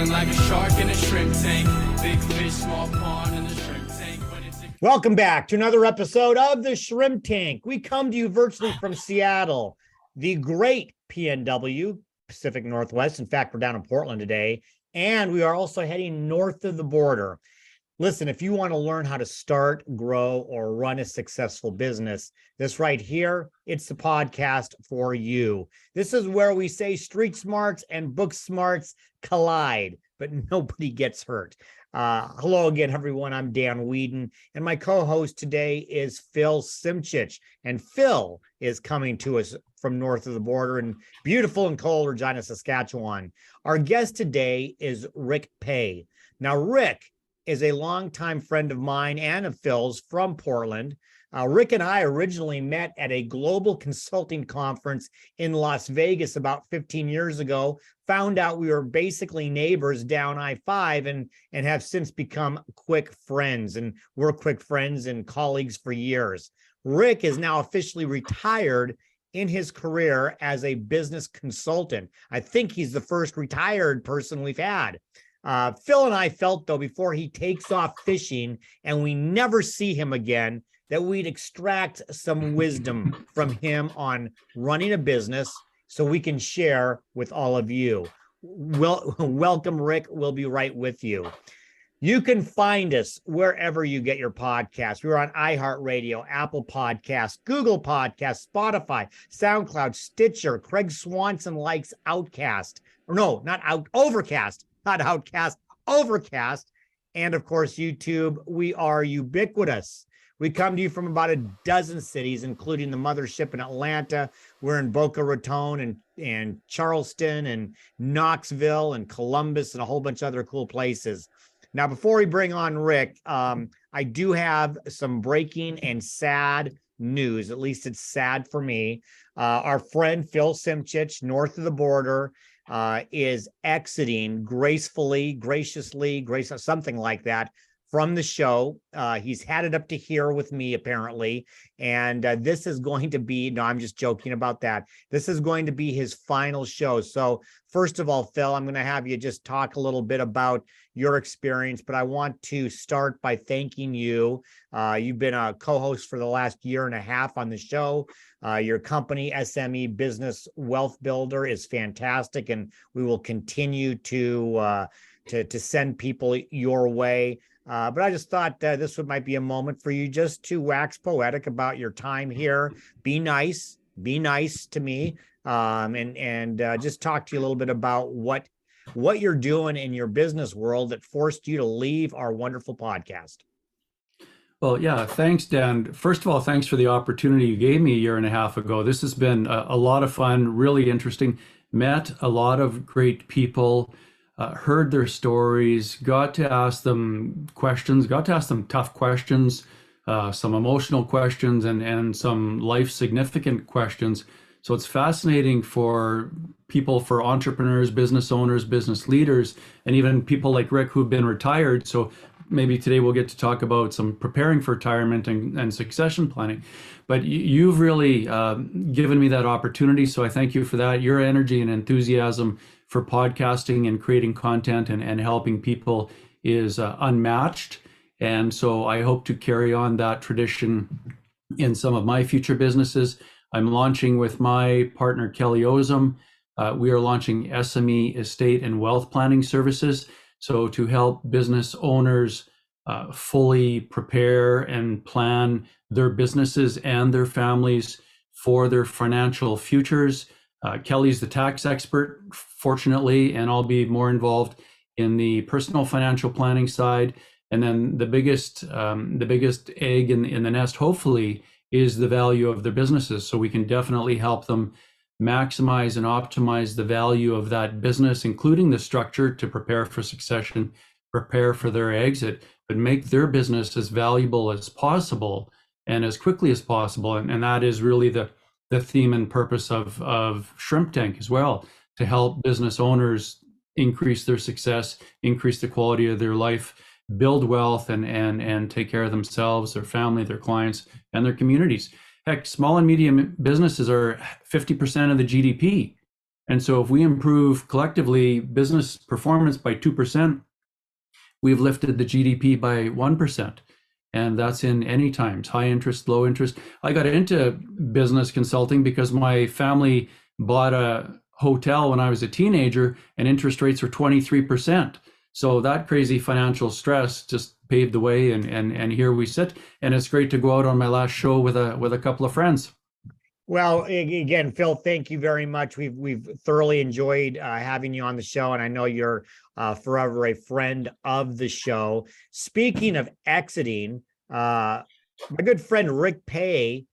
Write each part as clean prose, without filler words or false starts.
Feeling like a shark in a shrimp tank. Big fish, small pond in the shrimp tank. Welcome back to another episode of the Shrimp Tank. We come to you virtually from Seattle, the great PNW, Pacific Northwest. In fact, we're down in Portland today, and we are also heading north of the border. Listen, if you want to learn how to start, grow, or run a successful business, this right here, it's the podcast for you. This is where we say street smarts and book smarts collide, but nobody gets hurt. Hello again, everyone. I'm Dan Whedon, and my co-host today is Phil Simchich. And Phil is coming to us from north of the border in beautiful and cold Regina, Saskatchewan. Our guest today is Rick Pay. Now, Rick is a longtime friend of mine and of Phil's from Portland. Rick and I originally met at a global consulting conference in Las Vegas about 15 years ago, found out we were basically neighbors down I-5 and have since become quick friends. And we're quick friends and colleagues for years. Rick is now officially retired in his career as a business consultant. I think he's the first retired person we've had. Phil and I felt, though, before he takes off fishing and we never see him again, that we'd extract some wisdom from him on running a business so we can share with all of you. Well, welcome, Rick. We'll be right with you. You can find us wherever you get your podcasts. We're on iHeartRadio, Apple Podcasts, Google Podcasts, Spotify, SoundCloud, Stitcher. Craig Swanson likes Outcast. Or no, not Overcast. Not Outcast, Overcast, and of course, YouTube. We are ubiquitous. We come to you from about a dozen cities, including the mothership in Atlanta. We're in Boca Raton and Charleston and Knoxville and Columbus and a whole bunch of other cool places. Now, before we bring on Rick, I do have some breaking and sad news. At least it's sad for me. Our friend Phil Simchich, north of the border, is exiting gracefully, graciously, something like that, from the show. He's had it up to here with me, apparently. And this is going to be, no, I'm just joking about that. This is going to be his final show. So first of all, Phil, I'm going to have you just talk a little bit about your experience, but I want to start by thanking you. You've been a co-host for the last year and a half on the show. Your company, SME Business Wealth Builder, is fantastic, and we will continue to send people your way. But I just thought this might be a moment for you just to wax poetic about your time here. Be nice to me, and just talk to you a little bit about what you're doing in your business world that forced you to leave our wonderful podcast. Well, yeah, thanks, Dan. First of all, thanks for the opportunity you gave me a year and a half ago. This has been a lot of fun, really interesting. Met a lot of great people, heard their stories, got to ask them questions, got to ask them tough questions, some emotional questions, and some life significant questions. So it's fascinating for people, for entrepreneurs, business owners, business leaders, and even people like Rick who've been retired. So maybe today we'll get to talk about some preparing for retirement and succession planning. But you've really given me that opportunity. So I thank you for that. Your energy and enthusiasm for podcasting and creating content and helping people is unmatched. And so I hope to carry on that tradition in some of my future businesses. I'm launching with my partner, Kelly Ozum. We are launching SME estate and wealth planning services. So to help business owners fully prepare and plan their businesses and their families for their financial futures. Kelly's the tax expert, fortunately, and I'll be more involved in the personal financial planning side. And then the biggest egg in the nest, hopefully, is the value of their businesses. So we can definitely help them maximize and optimize the value of that business, including the structure to prepare for succession, prepare for their exit, but make their business as valuable as possible and as quickly as possible. And that is really the theme and purpose of Shrimp Tank as well, to help business owners increase their success, increase the quality of their life, build wealth, and take care of themselves, their family, their clients, and their communities. Heck, small and medium businesses are 50% of the GDP. And so if we improve collectively business performance by 2%, we've lifted the GDP by 1%. And that's in any times, high interest, low interest. I got into business consulting because my family bought a hotel when I was a teenager and interest rates were 23%. So that crazy financial stress just paved the way, and here we sit. And it's great to go out on my last show with a couple of friends. Well, again, Phil, thank you very much. We've thoroughly enjoyed having you on the show, and I know you're forever a friend of the show. Speaking of exiting, my good friend Rick Pay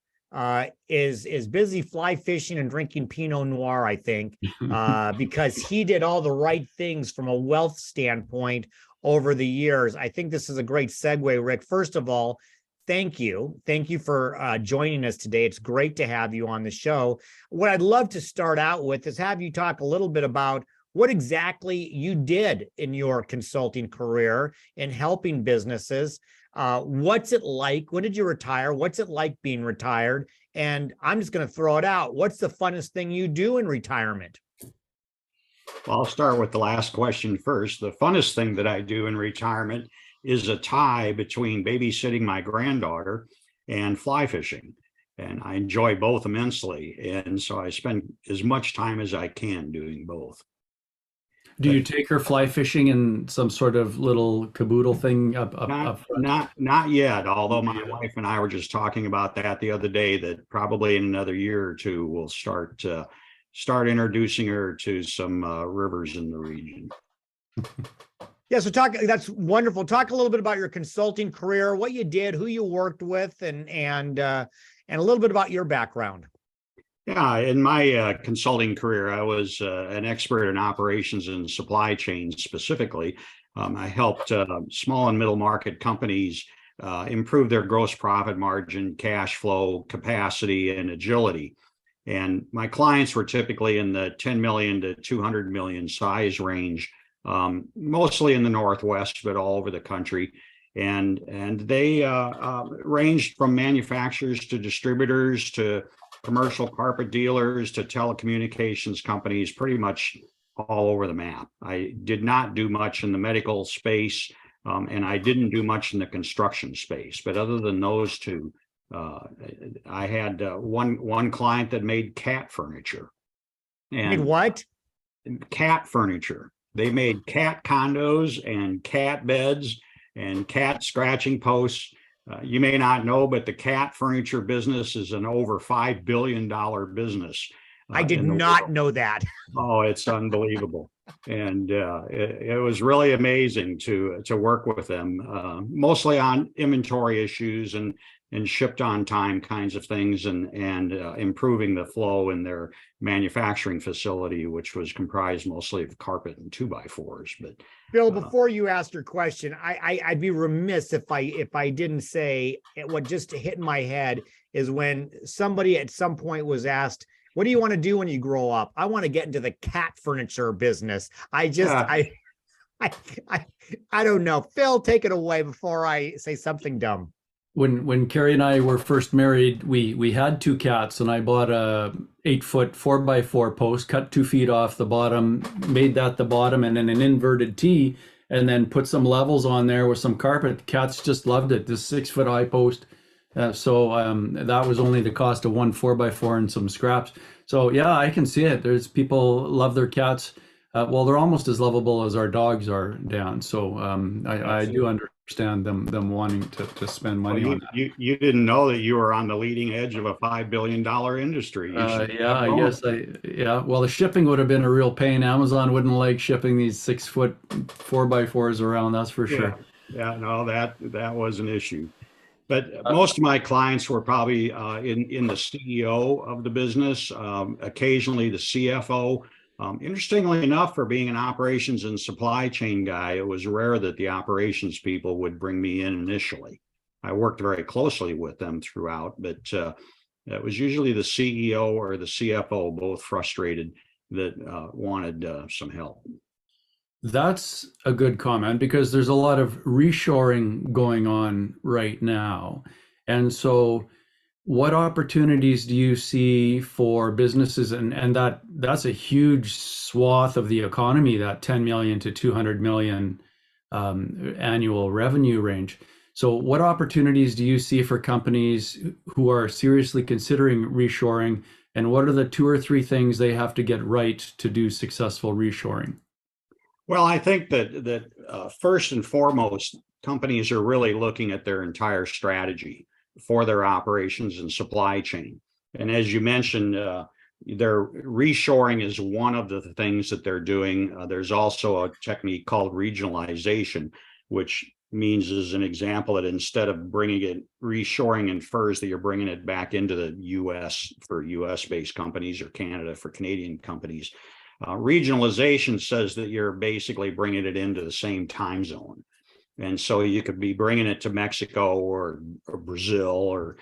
is busy fly fishing and drinking Pinot Noir, I think, because he did all the right things from a wealth standpoint over the years. I think this is a great segue, Rick. First of all, thank you. Thank you for joining us today. It's great to have you on the show. What I'd love to start out with is have you talk a little bit about what exactly you did in your consulting career in helping businesses. What's it like? When did you retire? What's it like being retired? And I'm just going to throw it out. What's the funnest thing you do in retirement? Well, I'll start with the last question first. The funnest thing that I do in retirement is a tie between babysitting my granddaughter and fly fishing. And I enjoy both immensely. And so I spend as much time as I can doing both. Do you take her fly fishing in some sort of little caboodle thing up front? Not yet, although my wife and I were just talking about that the other day, that probably in another year or two we'll start introducing her to some rivers in the region. Yeah, so that's wonderful. Talk a little bit about your consulting career, what you did, who you worked with, and a little bit about your background. Yeah, in my consulting career, I was an expert in operations and supply chain specifically. I helped small and middle market companies improve their gross profit margin, cash flow, capacity, and agility. And my clients were typically in the 10 million to 200 million size range, mostly in the Northwest, but all over the country. And they ranged from manufacturers to distributors to commercial carpet dealers to telecommunications companies, pretty much all over the map. I did not do much in the medical space, and I didn't do much in the construction space. But other than those two, I had one client that made cat furniture. And Made what? Cat furniture. They made cat condos and cat beds and cat scratching posts. You may not know, but the cat furniture business is an over $5 billion business. I did not know that. Oh, it's unbelievable. And it was really amazing to work with them, mostly on inventory issues and shipped on time kinds of things, and improving the flow in their manufacturing facility, which was comprised mostly of carpet and 2x4s. But Bill, before you ask your question, I'd be remiss if I didn't say what just hit in my head is when somebody at some point was asked, what do you want to do when you grow up? I want to get into the cat furniture business. I don't know. Phil, take it away before I say something dumb. When Carrie and I were first married, we had two cats, and I bought a 8-foot 4x4 post, cut 2 feet off the bottom, made that the bottom, and then an inverted T, and then put some levels on there with some carpet. Cats just loved it. This 6-foot high post. So that was only the cost of one 4x4 and some scraps. So yeah, I can see it. There's people love their cats. Well, they're almost as lovable as our dogs are, Dan. So I do understand them wanting to spend money on that. You didn't know that you were on the leading edge of a $5 billion industry. Yeah, I guess well, the shipping would have been a real pain. Amazon wouldn't like shipping these 6-foot 4x4s around, that's for sure. Yeah, no, that was an issue. But most of my clients were probably in the CEO of the business, occasionally the CFO. Interestingly enough, for being an operations and supply chain guy, it was rare that the operations people would bring me in initially. I worked very closely with them throughout, but it was usually the CEO or the CFO, both frustrated, that wanted some help. That's a good comment, because there's a lot of reshoring going on right now. And so what opportunities do you see for businesses, and that's a huge swath of the economy, that 10 million to 200 million annual revenue range. So what opportunities do you see for companies who are seriously considering reshoring, and what are the 2 or 3 things they have to get right to do successful reshoring? Well, I think that first and foremost, companies are really looking at their entire strategy for their operations and supply chain. And as you mentioned, their reshoring is one of the things that they're doing. There's also a technique called regionalization, which means, as an example, that instead of bringing it reshoring in furs, that you're bringing it back into the U.S. for U.S.-based companies, or Canada for Canadian companies. Regionalization says that you're basically bringing it into the same time zone. And so you could be bringing it to Mexico or Brazil or,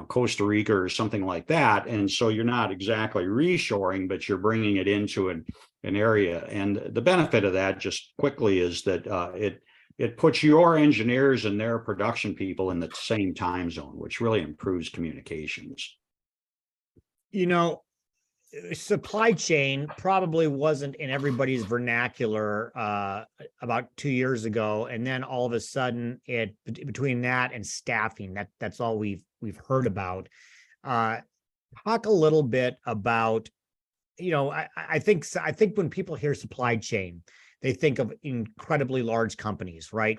Costa Rica or something like that. And so you're not exactly reshoring, but you're bringing it into an area. And the benefit of that, just quickly, is that it puts your engineers and their production people in the same time zone, which really improves communications. Supply chain probably wasn't in everybody's vernacular about 2 years ago, and then all of a sudden, between that and staffing, that's all we've heard about. Talk a little bit about, I think when people hear supply chain, they think of incredibly large companies, right?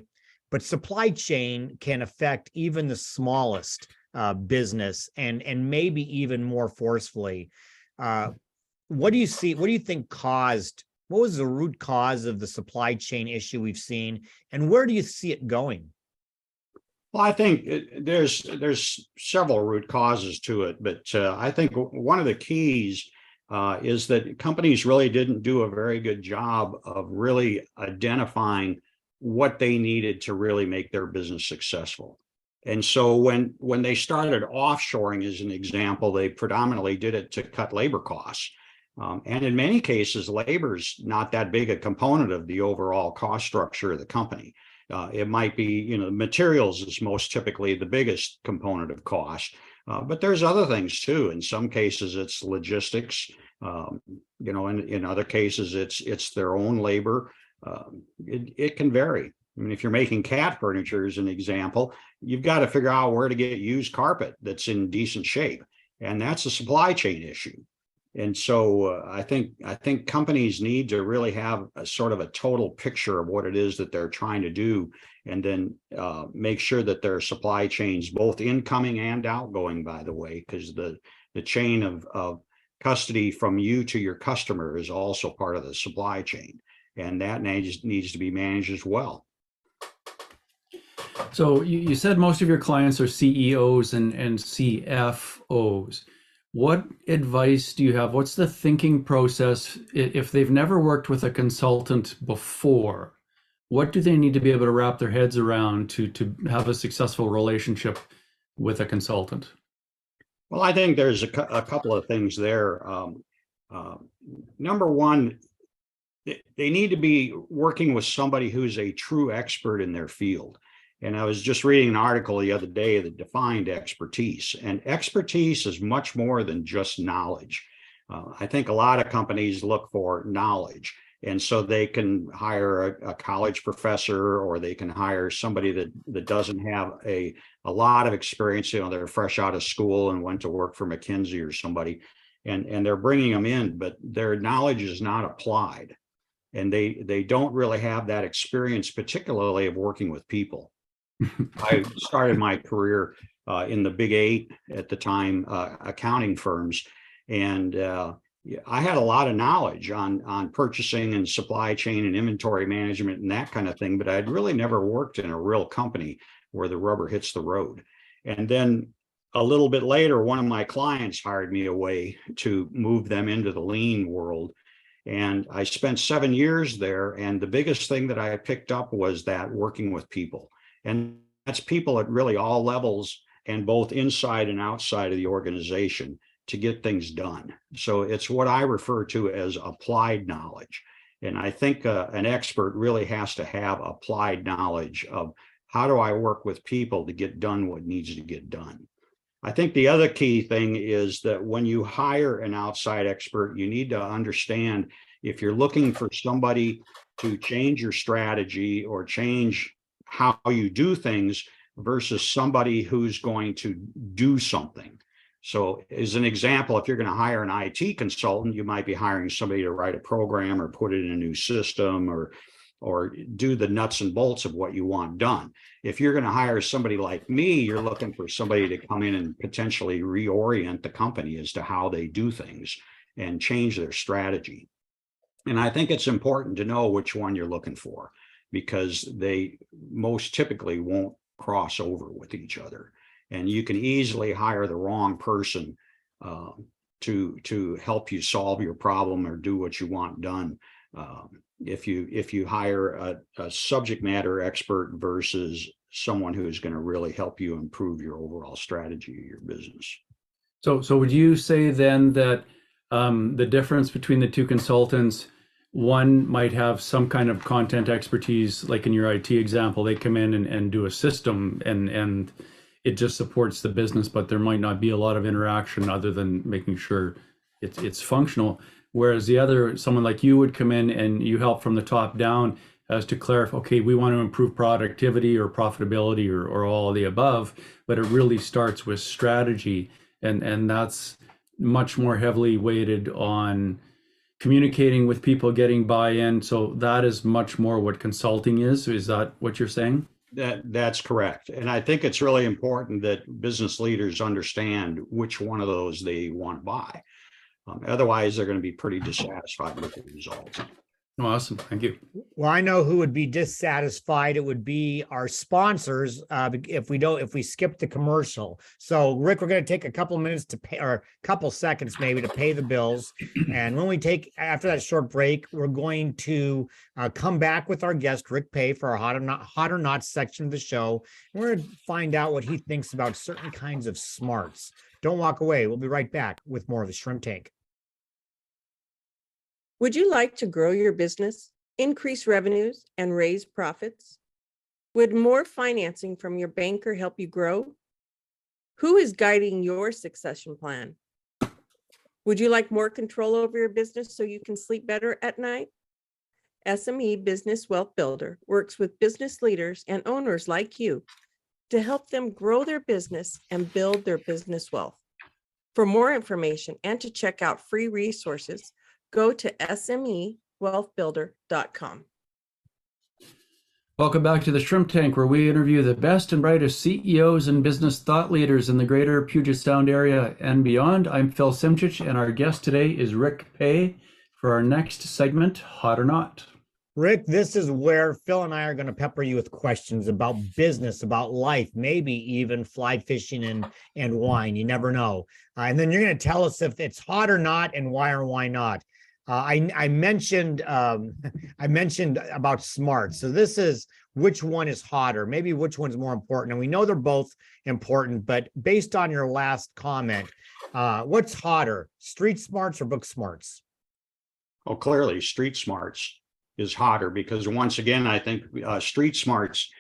But supply chain can affect even the smallest business, and maybe even more forcefully. What do you see? What do you think what was the root cause of the supply chain issue we've seen, and where do you see it going? Well, I think there's several root causes to it, but I think one of the keys is that companies really didn't do a very good job of really identifying what they needed to really make their business successful. And so when they started offshoring, as an example, they predominantly did it to cut labor costs. And in many cases, labor's not that big a component of the overall cost structure of the company. It might be, materials is most typically the biggest component of cost, but there's other things too. In some cases, it's logistics. In other cases, it's their own labor. It can vary. I mean, if you're making cat furniture, as an example, you've got to figure out where to get used carpet that's in decent shape, and that's a supply chain issue. And so I think companies need to really have a sort of a total picture of what it is that they're trying to do, and then make sure that their supply chains, both incoming and outgoing, by the way, because the chain of custody from you to your customer is also part of the supply chain, and that needs to be managed as well. So you said most of your clients are CEOs and CFOs. What advice do you have? What's the thinking process if they've never worked with a consultant before? What do they need to be able to wrap their heads around to have a successful relationship with a consultant? Well, I think there's a couple of things there. Number one, they need to be working with somebody who's a true expert in their field. And I was just reading an article the other day that defined expertise. And expertise is much more than just knowledge. I think a lot of companies look for knowledge. And so they can hire a college professor, or they can hire somebody that doesn't have a lot of experience. They're fresh out of school and went to work for McKinsey or somebody, and they're bringing them in, but their knowledge is not applied. And they don't really have that experience, particularly of working with people. I started my career in the Big 8 at the time, accounting firms, and I had a lot of knowledge on purchasing and supply chain and inventory management and that kind of thing, but I'd really never worked in a real company where the rubber hits the road. And then a little bit later, one of my clients hired me away to move them into the lean world. And I spent 7 years there. And the biggest thing that I picked up was that working with people. And that's people at really all levels, and both inside and outside of the organization, to get things done. So it's what I refer to as applied knowledge. And I think an expert really has to have applied knowledge of how do I work with people to get done what needs to get done. I think the other key thing is that when you hire an outside expert, you need to understand if you're looking for somebody to change your strategy or change how you do things versus somebody who's going to do something. So as an example, if you're going to hire an IT consultant, you might be hiring somebody to write a program or put it in a new system or do the nuts and bolts of what you want done. If you're going to hire somebody like me, you're looking for somebody to come in and potentially reorient the company as to how they do things and change their strategy. And I think it's important to know which one you're looking for, because they most typically won't cross over with each other. And you can easily hire the wrong person to help you solve your problem or do what you want done. If you hire a subject matter expert versus someone who is going to really help you improve your overall strategy of your business. So would you say then that the difference between the two consultants, one might have some kind of content expertise, like in your IT example, they come in and do a system and it just supports the business, but there might not be a lot of interaction other than making sure it's functional. Whereas the other, someone like you would come in and you help from the top down as to clarify, okay, we want to improve productivity or profitability or all of the above, but it really starts with strategy. And that's much more heavily weighted on communicating with people, getting buy-in. So that is much more what consulting is. Is that what you're saying? That's correct. And I think it's really important that business leaders understand which one of those they want to buy. Otherwise, they're going to be pretty dissatisfied with the results. Awesome. Thank you. Well, I know who would be dissatisfied. It would be our sponsors if we skip the commercial. So, Rick, we're going to take a couple minutes to pay, or a couple seconds maybe, to pay the bills. And when we take, after that short break, we're going to come back with our guest, Rick Pay, for our hot or not section of the show. And we're going to find out what he thinks about certain kinds of smarts. Don't walk away. We'll be right back with more of the Shrimp Tank. Would you like to grow your business, increase revenues, and raise profits? Would more financing from your banker help you grow? Who is guiding your succession plan? Would you like more control over your business so you can sleep better at night? SME Business Wealth Builder works with business leaders and owners like you to help them grow their business and build their business wealth. For more information and to check out free resources, go to SMEwealthbuilder.com. Welcome back to the Shrimp Tank, where we interview the best and brightest CEOs and business thought leaders in the greater Puget Sound area and beyond. I'm Phil Simchich, and our guest today is Rick Pay for our next segment, Hot or Not. Rick, this is where Phil and I are going to pepper you with questions about business, about life, maybe even fly fishing and wine. You never know. And then you're going to tell us if it's hot or not and why or why not. I mentioned about smart. So this is which one is hotter, maybe which one's more important. And we know they're both important, but based on your last comment, what's hotter, street smarts or book smarts? Oh, clearly street smarts is hotter, because once again, I think street smarts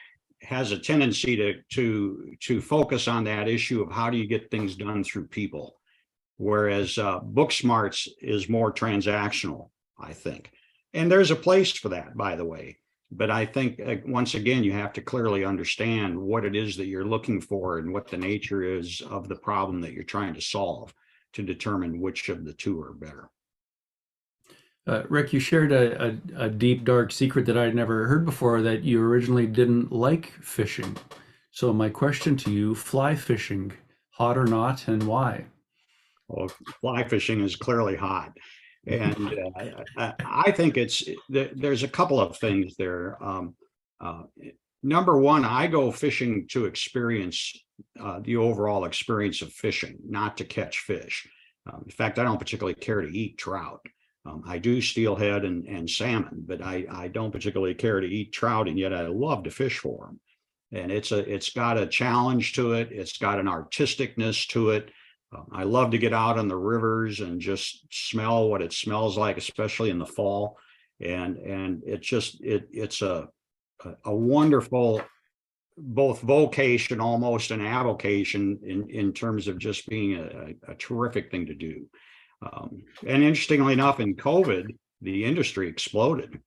has a tendency to focus on that issue of how do you get things done through people. Whereas book smarts is more transactional, I think. And there's a place for that, by the way. But I think, once again, you have to clearly understand what it is that you're looking for and what the nature is of the problem that you're trying to solve to determine which of the two are better. Rick, you shared a deep, dark secret that I'd never heard before, that you originally didn't like fishing. So my question to you, fly fishing, hot or not, and why? Well, fly fishing is clearly hot. And I think there's a couple of things there. Number one, I go fishing to experience the overall experience of fishing, not to catch fish. In fact, I don't particularly care to eat trout. I do steelhead and salmon, but I don't particularly care to eat trout, and yet I love to fish for them. And it's got a challenge to it. It's got an artisticness to it. I love to get out on the rivers and just smell what it smells like, especially in the fall. And it's a wonderful both vocation, almost an avocation in terms of just being a terrific thing to do. And interestingly enough, in COVID, the industry exploded.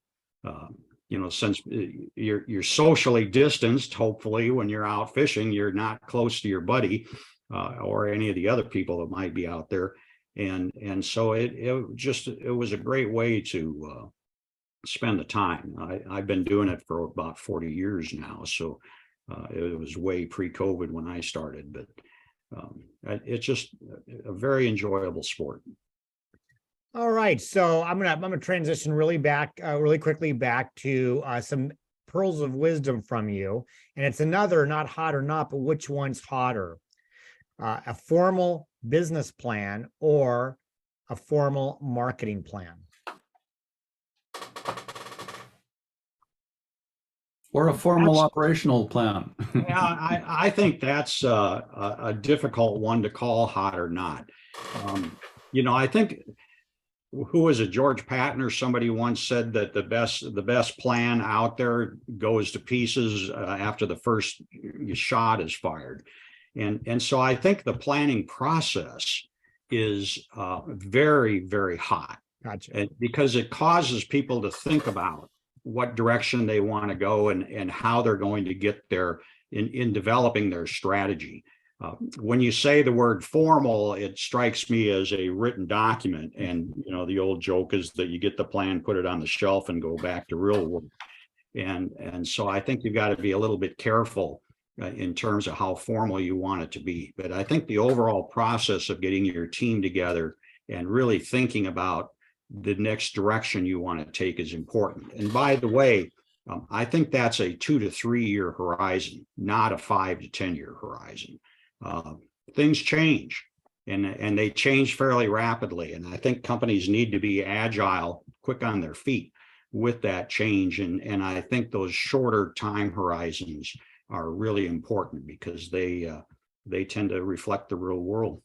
Since you're socially distanced, hopefully when you're out fishing, you're not close to your buddy or any of the other people that might be out there. And so it was a great way to spend the time. I've been doing it for about 40 years now. So it was way pre-COVID when I started, but it's just a very enjoyable sport. All right, so I'm gonna transition really quickly back to some pearls of wisdom from you, and it's another not hot or not, but which one's hotter? A formal business plan or a formal marketing plan? Or a formal operational plan. Yeah, I think that's a difficult one to call hot or not. I think, who was it, George Patton or somebody once said that the best plan out there goes to pieces after the first shot is fired. And so I think the planning process is very, very hot. Gotcha. Because it causes people to think about what direction they want to go and how they're going to get there in developing their strategy. When you say the word formal, it strikes me as a written document. And, the old joke is that you get the plan, put it on the shelf and go back to real work. And so I think you've got to be a little bit careful in terms of how formal you want it to be. But I think the overall process of getting your team together and really thinking about the next direction you want to take is important. And by the way, I think that's a 2 to 3 year horizon, not a 5 to 10 year horizon. Things change and they change fairly rapidly. And I think companies need to be agile, quick on their feet with that change. And I think those shorter time horizons are really important because they tend to reflect the real world.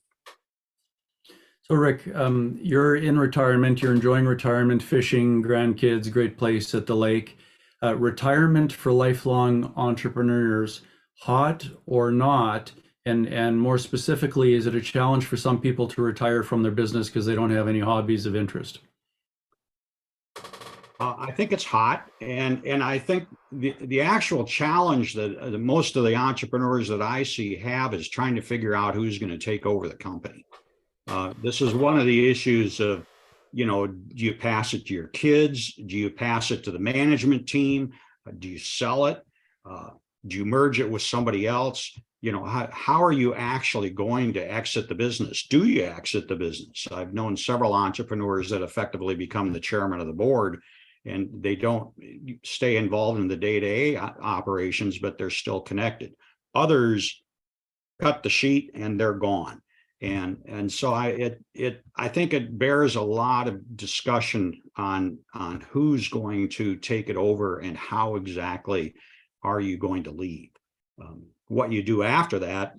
So Rick, you're in retirement, you're enjoying retirement, fishing, grandkids, great place at the lake. Retirement for lifelong entrepreneurs, hot or not? And more specifically, is it a challenge for some people to retire from their business because they don't have any hobbies of interest? I think it's hot, and I think the actual challenge that most of the entrepreneurs that I see have is trying to figure out who's going to take over the company. This is one of the issues of, do you pass it to your kids? Do you pass it to the management team? Do you sell it? Do you merge it with somebody else? How are you actually going to exit the business? Do you exit the business? I've known several entrepreneurs that effectively become the chairman of the board, and they don't stay involved in the day-to-day operations, but they're still connected. Others cut the sheet and they're gone. And so I think it bears a lot of discussion on who's going to take it over and how exactly are you going to leave. What you do after that,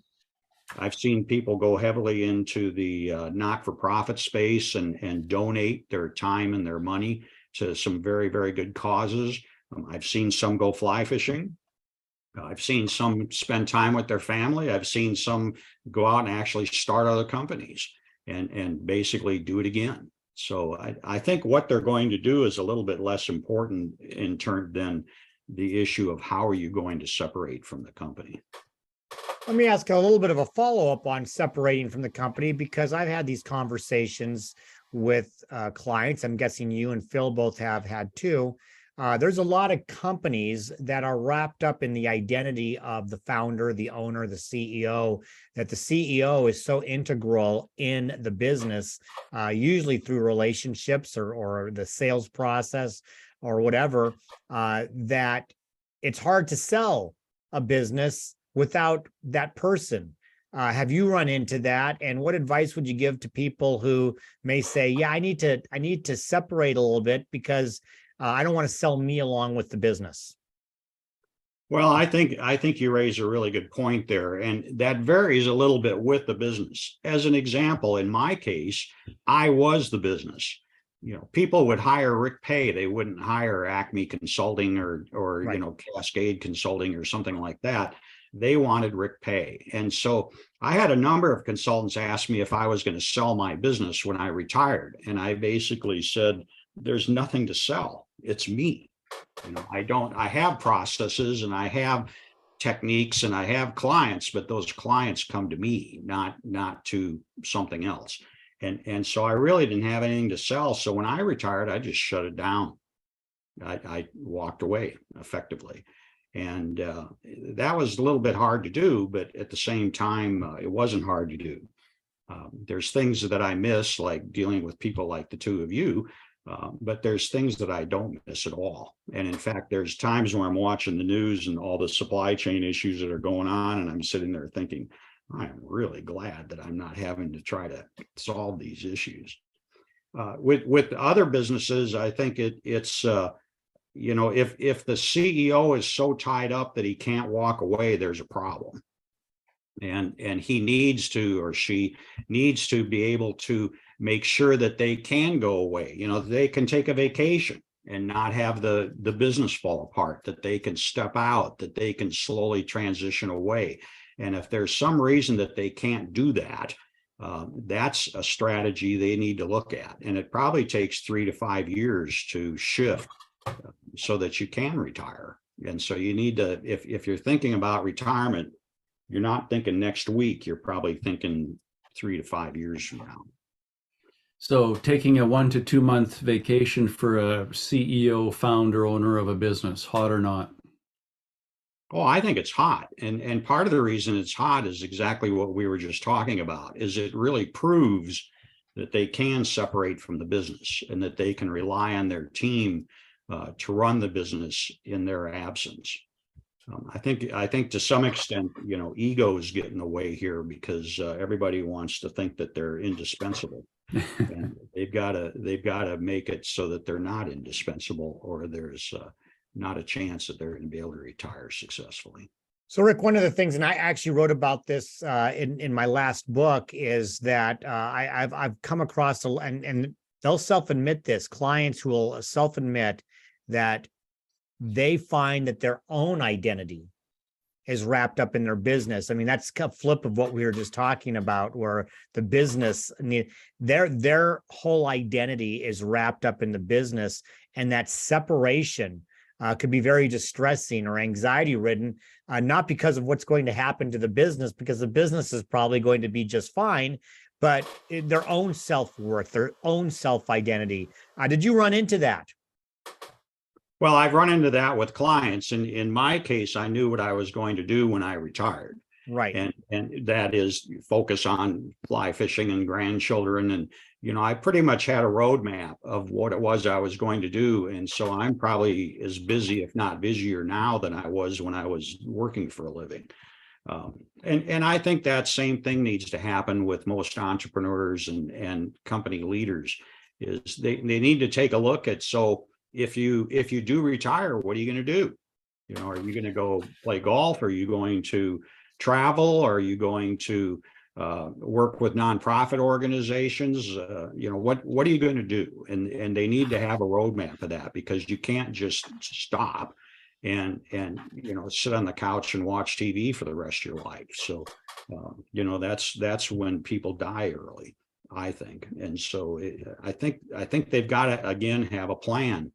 I've seen people go heavily into the not-for-profit space and donate their time and their money to some very, very good causes. I've seen some go fly fishing. I've seen some spend time with their family. I've seen some go out and actually start other companies and basically do it again. So I think what they're going to do is a little bit less important in turn than the issue of how are you going to separate from the company. Let me ask a little bit of a follow-up on separating from the company, because I've had these conversations with clients. I'm guessing you and Phil both have had too. There's a lot of companies that are wrapped up in the identity of the founder, the owner, the CEO, that the CEO is so integral in the business, usually through relationships or the sales process or whatever, that it's hard to sell a business without that person. Have you run into that? And what advice would you give to people who may say, yeah, I need to separate a little bit because I don't want to sell me along with the business? Well, I think you raise a really good point there, and that varies a little bit with the business. As an example, in my case, I was the business. people would hire Rick Pay. They wouldn't hire Acme Consulting or Right. Cascade Consulting or something like that. They wanted Rick Pay. And so I had a number of consultants ask me if I was going to sell my business when I retired. And I basically said, there's nothing to sell. It's me. I have processes and I have techniques and I have clients, but those clients come to me, not to something else. And so I really didn't have anything to sell. So when I retired, I just shut it down. I walked away effectively. And that was a little bit hard to do, but at the same time, it wasn't hard to do. There's things that I miss, like dealing with people like the two of you, but there's things that I don't miss at all. And in fact, there's times where I'm watching the news and all the supply chain issues that are going on, and I'm sitting there thinking, I'm really glad that I'm not having to try to solve these issues. With other businesses, I think it's if the CEO is so tied up that he can't walk away, there's a problem. And he needs to, or she needs to be able to make sure that they can go away. They can take a vacation and not have the business fall apart, that they can step out, that they can slowly transition away. And if there's some reason that they can't do that, that's a strategy they need to look at. And it probably takes 3 to 5 years to shift so that you can retire. And so you need to, if you're thinking about retirement, you're not thinking next week, you're probably thinking 3 to 5 years from now. So taking a 1 to 2 month vacation for a CEO, founder, owner of a business, hot or not? Oh, I think it's hot. And part of the reason it's hot is exactly what we were just talking about, is it really proves that they can separate from the business and that they can rely on their team to run the business in their absence. I think to some extent, egos get in the way here because everybody wants to think that they're indispensable. And they've got to make it so that they're not indispensable, or there's not a chance that they're going to be able to retire successfully. So, Rick, one of the things, and I actually wrote about this in my last book, is that I've come across, and they'll self-admit this, clients who will self-admit that they find that their own identity is wrapped up in their business. I mean, that's a flip of what we were just talking about, where the business, their whole identity is wrapped up in the business, and that separation could be very distressing or anxiety ridden, not because of what's going to happen to the business, because the business is probably going to be just fine, but their own self-worth, their own self-identity. Did you run into that? Well, I've run into that with clients. And in my case, I knew what I was going to do when I retired. Right. And that is focus on fly fishing and grandchildren. And, I pretty much had a roadmap of what it was I was going to do. And so I'm probably as busy, if not busier now, than I was when I was working for a living. And I think that same thing needs to happen with most entrepreneurs and company leaders, is they need to take a look at, so if you do retire, what are you going to do? Are you going to go play golf? Are you going to travel? Are you going to work with nonprofit organizations? What are you going to do? And they need to have a roadmap of that, because you can't just stop and sit on the couch and watch TV for the rest of your life. So that's when people die early, I think. And so I think they've got to, again, have a plan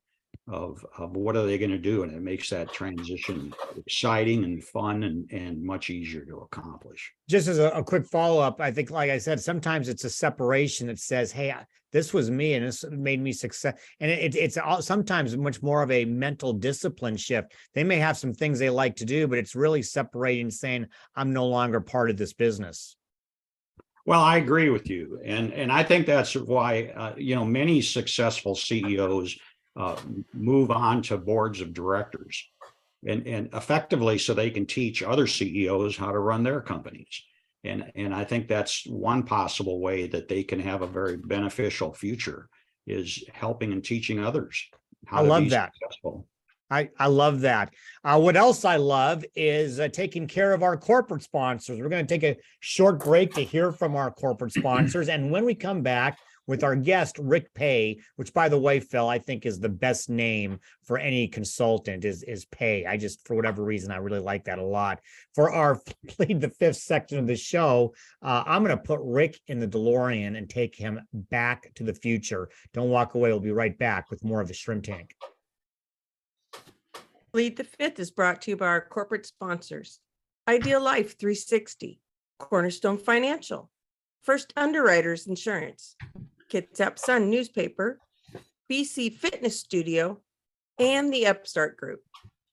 of what are they going to do, and it makes that transition exciting and fun and much easier to accomplish. Just as a quick follow-up, I think, like I said, sometimes it's a separation that says, hey, this was me and this made me success. And it's sometimes much more of a mental discipline shift. They may have some things they like to do, but it's really separating, saying, I'm no longer part of this business. Well, I agree with you. And I think that's why, many successful CEOs move on to boards of directors, and effectively so they can teach other CEOs how to run their companies. And I think that's one possible way that they can have a very beneficial future, is helping and teaching others how to be successful. I love that. What else I love is taking care of our corporate sponsors. We're going to take a short break to hear from our corporate sponsors. And when we come back, with our guest, Rick Pay, which, by the way, Phil, I think is the best name for any consultant is Pay. I just, for whatever reason, I really like that a lot. For our Plead the Fifth section of the show, I'm going to put Rick in the DeLorean and take him back to the future. Don't walk away. We'll be right back with more of the Shrimp Tank. Plead the Fifth is brought to you by our corporate sponsors: Ideal Life 360, Cornerstone Financial, First Underwriters Insurance, Kitsap Sun Newspaper, BC Fitness Studio, and the Upstart Group.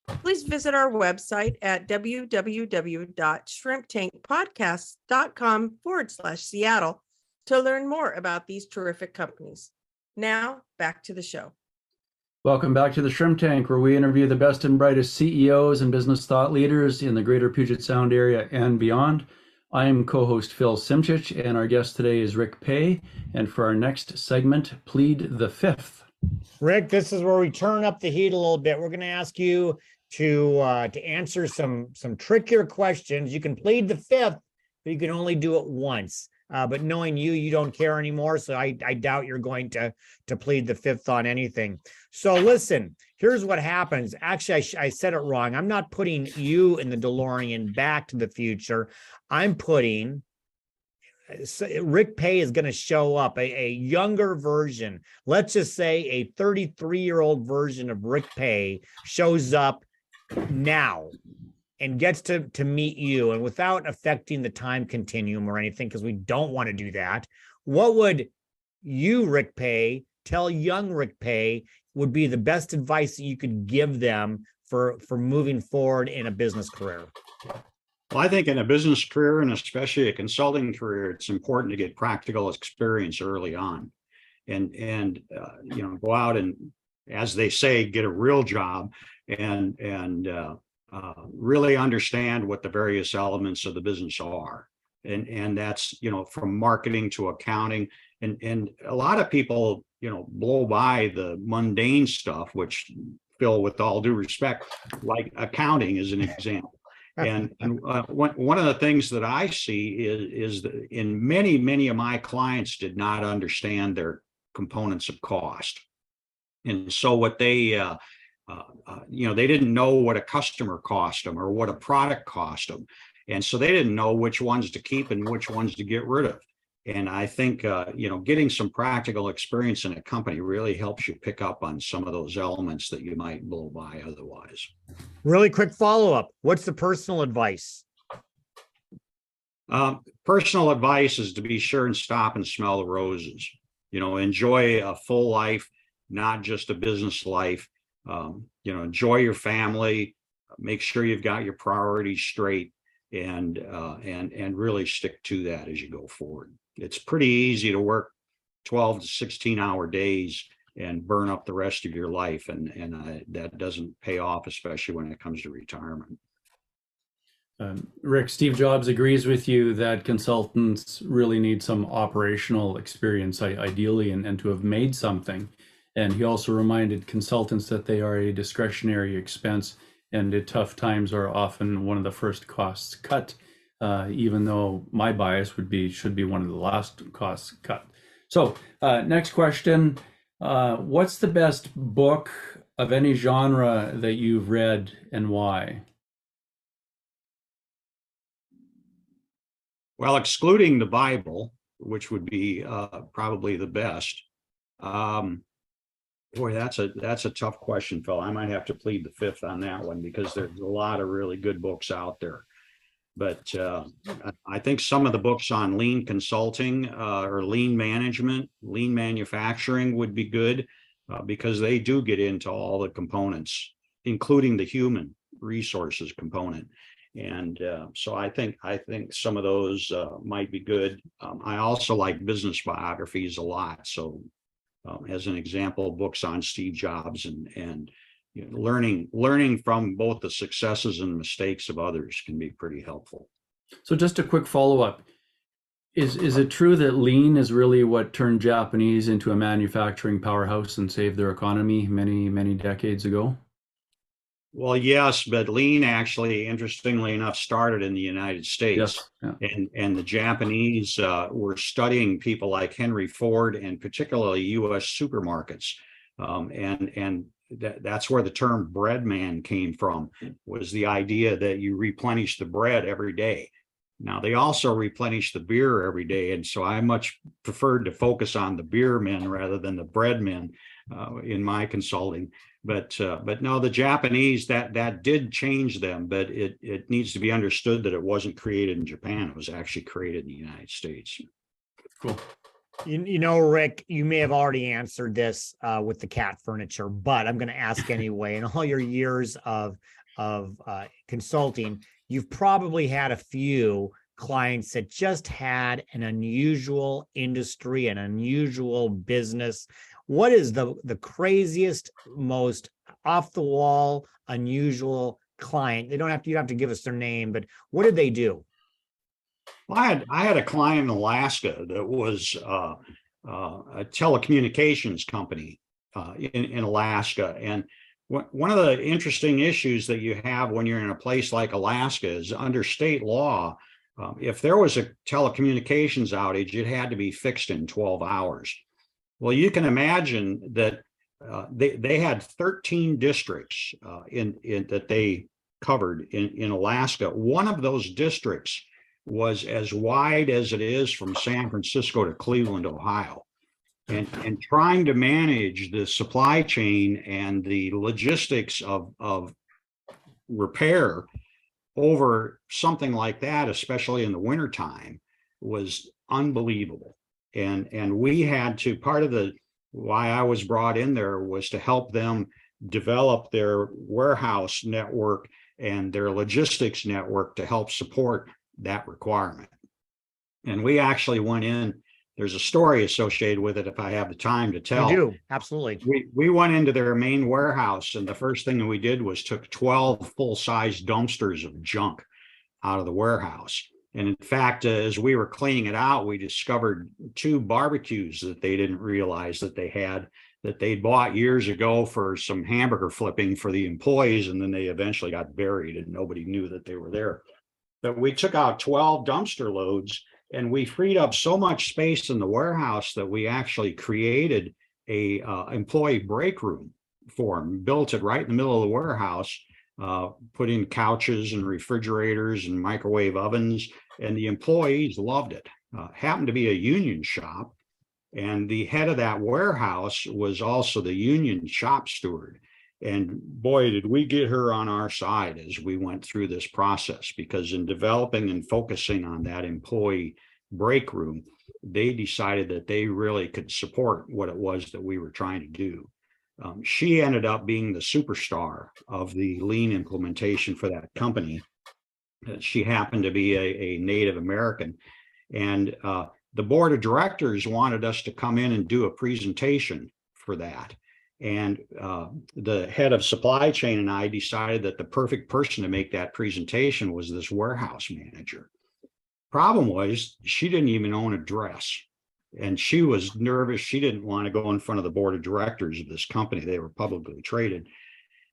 Please visit our website at www.shrimptankpodcast.com/Seattle to learn more about these terrific companies. Now, back to the show. Welcome back to the Shrimp Tank, where we interview the best and brightest CEOs and business thought leaders in the greater Puget Sound area and beyond. I'm co-host Phil Simchich, and our guest today is Rick Pay. And for our next segment, Plead the Fifth. Rick, this is where we turn up the heat a little bit. We're going to ask you to answer some trickier questions. You can plead the fifth, but you can only do it once. But knowing you don't care anymore, so I doubt you're going to plead the fifth on anything. So listen, here's what happens. Actually, I said it wrong. I'm not putting you in the DeLorean back to the future. I'm putting Rick Pay is going to show up, a younger version. Let's just say a 33-year-old version of Rick Pay shows up now and gets to meet you, and without affecting the time continuum or anything, because we don't want to do that. What would you, Rick Pay, tell young Rick Pay would be the best advice that you could give them for moving forward in a business career? Well, I think in a business career, and especially a consulting career, it's important to get practical experience early on, and go out and, as they say, get a real job and really understand what the various elements of the business are. And that's, from marketing to accounting. And a lot of people, blow by the mundane stuff, which, Phil, with all due respect, like accounting is an example. And one of the things that I see is that in many of my clients did not understand their components of cost. And so what they didn't know what a customer cost them or what a product cost them. And so they didn't know which ones to keep and which ones to get rid of. And I think, getting some practical experience in a company really helps you pick up on some of those elements that you might blow by otherwise. Really quick follow-up. What's the personal advice? Personal advice is to be sure and stop and smell the roses. Enjoy a full life, not just a business life. Enjoy your family, make sure you've got your priorities straight, and really stick to that as you go forward. It's pretty easy to work 12 to 16-hour days and burn up the rest of your life, and that doesn't pay off, especially when it comes to retirement. Rick, Steve Jobs agrees with you that consultants really need some operational experience, ideally, and to have made something. And he also reminded consultants that they are a discretionary expense, and at tough times are often one of the first costs cut, even though my bias should be one of the last costs cut. So next question, what's the best book of any genre that you've read and why? Well, excluding the Bible, which would be probably the best. Boy, that's a tough question, Phil. I might have to plead the fifth on that one because there's a lot of really good books out there. But I think some of the books on lean consulting or lean management, lean manufacturing would be good because they do get into all the components, including the human resources component. And so I think some of those might be good. I also like business biographies a lot. So as an example, books on Steve Jobs and learning from both the successes and mistakes of others can be pretty helpful. So just a quick follow-up. Is it true that lean is really what turned Japanese into a manufacturing powerhouse and saved their economy many decades ago? Well, yes, but lean actually, interestingly enough, started in the United States. Yes. Yeah. And the Japanese were studying people like Henry Ford and particularly U.S. supermarkets. And that's where the term bread man came from, was the idea that you replenish the bread every day. Now, they also replenish the beer every day. And so I much preferred to focus on the beer men rather than the bread men in my consulting. But no, the Japanese, that did change them, but it needs to be understood that it wasn't created in Japan. It was actually created in the United States. Cool. You know, Rick, you may have already answered this with the cat furniture, but I'm going to ask anyway. In all your years of consulting, you've probably had a few clients that just had an unusual industry, an unusual business. What is the craziest, most off the wall, unusual client? You don't have to give us their name, but what did they do? Well, I had a client in Alaska that was a telecommunications company in Alaska. And one of the interesting issues that you have when you're in a place like Alaska is under state law, if there was a telecommunications outage, it had to be fixed in 12 hours. Well, you can imagine that they had 13 districts that they covered in Alaska. One of those districts was as wide as it is from San Francisco to Cleveland, Ohio. And trying to manage the supply chain and the logistics of repair over something like that, especially in the wintertime, was unbelievable. And we had to, part of why I was brought in there was to help them develop their warehouse network and their logistics network to help support that requirement. And we actually went in, there's a story associated with it if I have the time to tell. You do, absolutely. We went into their main warehouse, and the first thing that we did was took 12 full-size dumpsters of junk out of the warehouse. And in fact, as we were cleaning it out, we discovered 2 barbecues that they didn't realize that they had, that they'd bought years ago for some hamburger flipping for the employees, and then they eventually got buried and nobody knew that they were there. But we took out 12 dumpster loads, and we freed up so much space in the warehouse that we actually created a employee break room for them, built it right in the middle of the warehouse, put in couches and refrigerators and microwave ovens, and the employees loved it. Happened to be a union shop, and the head of that warehouse was also the union shop steward. And boy, did we get her on our side as we went through this process, because in developing and focusing on that employee break room, they decided that they really could support what it was that we were trying to do. She ended up being the superstar of the lean implementation for that company. She happened to be a Native American, and the board of directors wanted us to come in and do a presentation for that. And the head of supply chain and I decided that the perfect person to make that presentation was this warehouse manager. Problem was, she didn't even own a dress, and she was nervous. She didn't want to go in front of the board of directors of this company. They were publicly traded.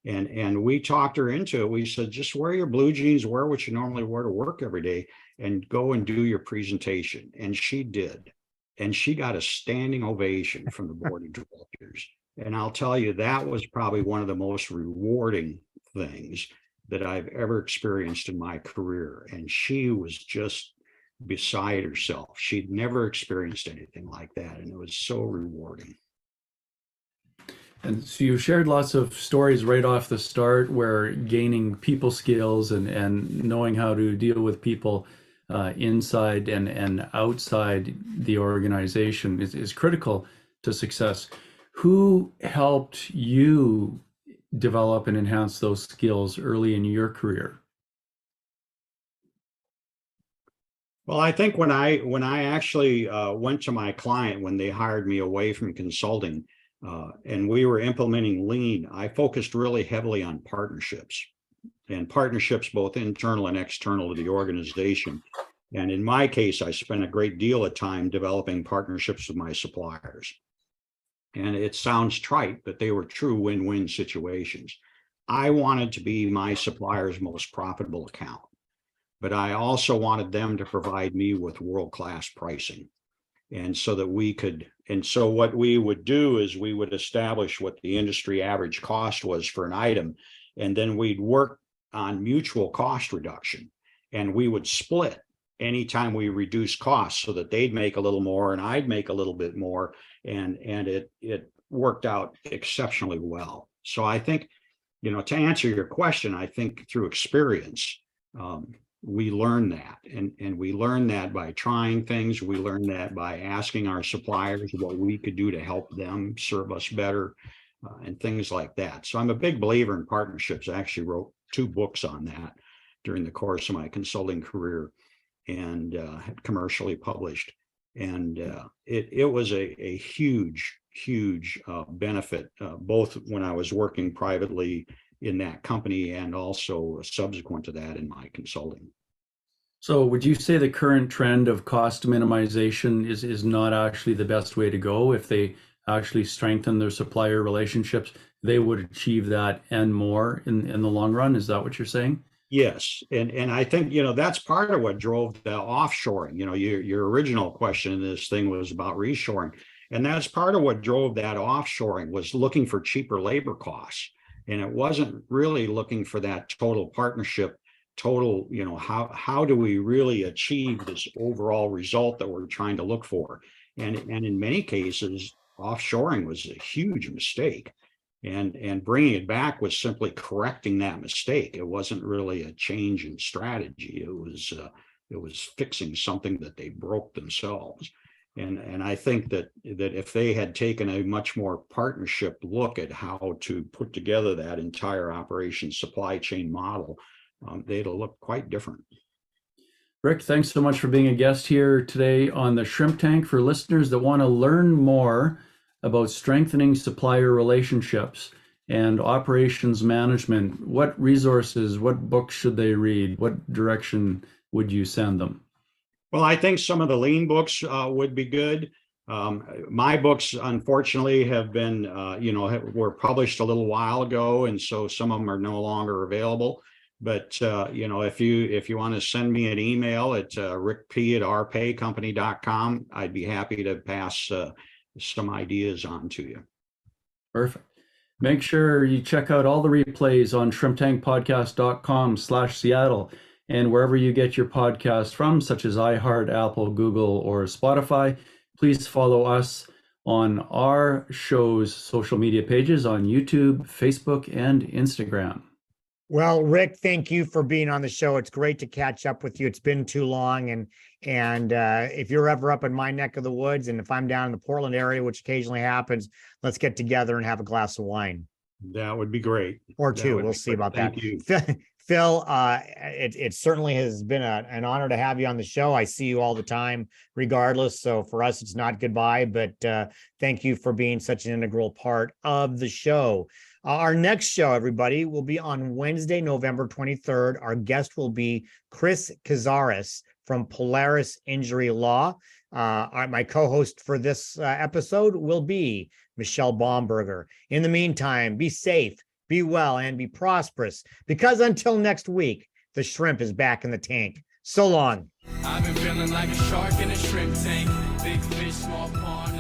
And we talked her into it. We said, just wear your blue jeans, wear what you normally wear to work every day, and go and do your presentation. And she did. And she got a standing ovation from the board of directors. And I'll tell you, that was probably one of the most rewarding things that I've ever experienced in my career. And she was just beside herself. She'd never experienced anything like that. And it was so rewarding. And so you shared lots of stories right off the start where gaining people skills and knowing how to deal with people inside and outside the organization is critical to success. Who helped you develop and enhance those skills early in your career? Well, I think when I actually went to my client, when they hired me away from consulting, and we were implementing lean, I focused really heavily on partnerships, and partnerships both internal and external to the organization. And in my case, I spent a great deal of time developing partnerships with my suppliers. And it sounds trite, but they were true win-win situations. I wanted to be my supplier's most profitable account, but I also wanted them to provide me with world-class pricing. And so that we could, and so what we would do is we would establish what the industry average cost was for an item, and then we'd work on mutual cost reduction, and we would split anytime we reduce costs so that they'd make a little more and I'd make a little bit more, and it worked out exceptionally well. So I think, to answer your question, I think through experience, we learn that, and we learn that by trying things. We learn that by asking our suppliers what we could do to help them serve us better, and things like that. So I'm a big believer in partnerships. I actually wrote 2 books on that during the course of my consulting career, and had commercially published. And it was a huge benefit, both when I was working privately in that company and also subsequent to that in my consulting. So would you say the current trend of cost minimization is not actually the best way to go? If they actually strengthen their supplier relationships, they would achieve that and more in the long run? Is that what you're saying? Yes. And I think, that's part of what drove the offshoring. Your original question in this thing was about reshoring. And that's part of what drove that offshoring, was looking for cheaper labor costs. And it wasn't really looking for that total partnership, how do we really achieve this overall result that we're trying to look for? And in many cases, offshoring was a huge mistake. And bringing it back was simply correcting that mistake. It wasn't really a change in strategy. It was fixing something that they broke themselves. And I think that if they had taken a much more partnership look at how to put together that entire operation supply chain model, they'd have looked quite different. Rick, thanks so much for being a guest here today on the Shrimp Tank. For listeners that want to learn more about strengthening supplier relationships and operations management, what resources, what books should they read? What direction would you send them? Well, I think some of the lean books would be good. My books, unfortunately, have been, were published a little while ago, and so some of them are no longer available. But, if you want to send me an email at rickp@rpaycompany.com, I'd be happy to pass some ideas on to you. Perfect. Make sure you check out all the replays on shrimptankpodcast.com/Seattle and wherever you get your podcast from, such as iHeart, Apple, Google, or Spotify. Please follow us on our show's social media pages on YouTube, Facebook, and Instagram. Well, Rick, thank you for being on the show. It's great to catch up with you. It's been too long. And if you're ever up in my neck of the woods, and if I'm down in the Portland area, which occasionally happens, let's get together and have a glass of wine. That would be great. Or 2. We'll see about that. Thank you. Phil, it certainly has been an honor to have you on the show. I see you all the time, regardless. So for us, it's not goodbye, but thank you for being such an integral part of the show. Our next show, everybody, will be on Wednesday, November 23rd. Our guest will be Chris Cazares from Polaris Injury Law. My co-host for this episode will be Michelle Baumberger. In the meantime, be safe, be well, and be prosperous, because until next week, the shrimp is back in the tank. So long. I've been feeling like a shark in a shrimp tank. Big fish, small pond.